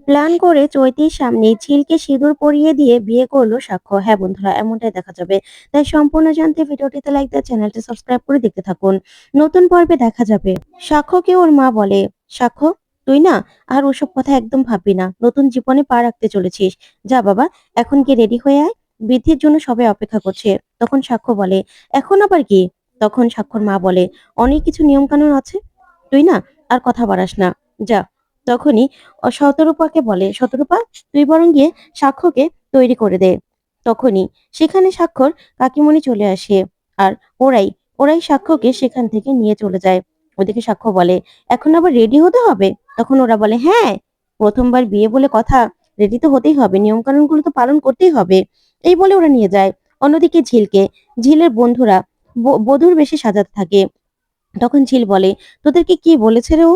Plan করে চৈতির সামনে ঝিলকে সিঁদুর পরিয়ে দিয়ে বিয়ে করলো সাক্ষ্য। হ্যাঁ বন্ধুরা, এমনটাই দেখা যাবে। তাই সম্পূর্ণ জানতে ভিডিওটিতে লাইক দিয়ে চ্যানেলটি সাবস্ক্রাইব করে দেখতে থাকুন। নতুন পর্বে দেখা যাবে সাক্ষ্যকে ওর মা বলে, সাক্ষ্য তুই না আর ওসব কথা একদম ভাববি না, নতুন জীবনে পা রাখতে চলেছিস। যা বাবা, এখন কি রেডি হয়ে আয়, বৃদ্ধির জন্য সবাই অপেক্ষা করছে। তখন সাক্ষ্য বলে, এখন আবার কি? তখন সাক্ষ্যর মা বলে, অনেক কিছু নিয়ম কানুন আছে, তুই না আর কথা বাড়াস না, যা। তখনই শতরূপাকে বলে, শতরূপা তুই বরং গিয়ে সাক্ষ্যকে তৈরি করে দে। তখনই সেখানে সাক্ষর কাকিমণি চলে আসে, আর ওরাই ওরাই সাক্ষ্যকে সেখান থেকে নিয়ে চলে যায়। ওদিকে সাক্ষ্য বলে, এখন আবার রেডি হতে হবে? তখন ওরা বলে, হ্যাঁ, প্রথমবার বিয়ে বলে কথা, রেডি তো হতেই হবে, নিয়ম কানুন গুলো তো পালন করতেই হবে। এই বলে ওরা নিয়ে যায়। অন্যদিকে ঝিলের বন্ধুরা বধূর বেশি সাজাতে থাকে। তখন ঝিল বলে, তোদেরকে কি বলেছে রে ও,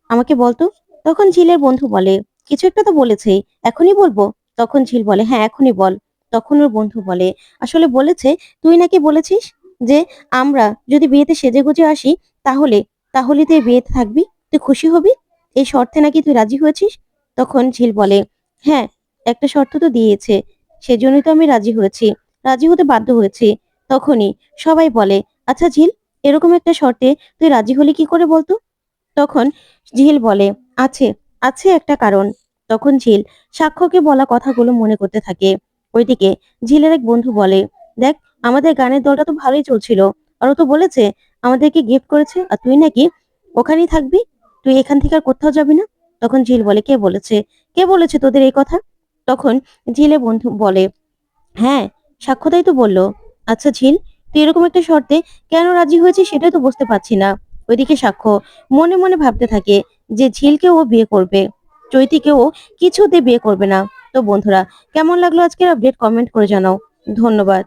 আমাকে বলতো। তখন ঝিলের বন্ধু বলে, কিছু একটা তো বলেছে, এখনই বলবো? তখন ঝিল বলে, হ্যাঁ এখনই বল। তখন ওর বন্ধু বলে, আসলে বলেছে তুই নাকি বলেছিস যে আমরা যদি বিয়েতে সেজেগুজে আসি, তাহলে তাহলে তুই বিয়েতে থাকবি, তুই খুশি হবি, এই শর্তে নাকি তুই রাজি হয়েছিস। তখন ঝিল বলে, হ্যাঁ, একটা শর্ত তো দিয়েছে, সেজন্যই তো আমি রাজি হয়েছি, রাজি হতে বাধ্য হয়েছি। তখনই সবাই বলে, আচ্ছা ঝিল, এরকম একটা শর্তে তুই রাজি হলি কি করে বলতো? তখন ঝিল বলে, আছে, আছে একটা কারণ। তখন ঝিল সাক্ষ্যকে বলা কথাগুলো মনে করতে থাকে। ওইদিকে ঝিলের এক বন্ধু বলে, দেখ, আমাদের গানের দলটা তো ভালোই চলছিল, আর ও তো বলেছে আমাদেরকে গিফট করেছে, আর তুই নাকি ওখানেই থাকবি, তুই এখান থেকে আর কোথাও যাবি না। তখন ঝিল বলে, কে বলেছে, কে বলেছে তোদের এই কথা? তখন ঝিলে বন্ধু বলে, হ্যাঁ, সাক্ষ্যতাই তো বললো। আচ্ছা ঝিল, তুই এরকম একটা শর্তে কেন রাজি হয়েছিস সেটাই তো বুঝতে পারছি না। ওইদিকে সাক্ষ্য মনে মনে ভাবতে থাকে যে ঝিলকে ও বিয়ে করবে, চৈতিকে ও কিছুতে বিয়ে করবে না। তো বন্ধুরা, কেমন লাগলো আজকের আপডেট, কমেন্ট করে জানাও। ধন্যবাদ।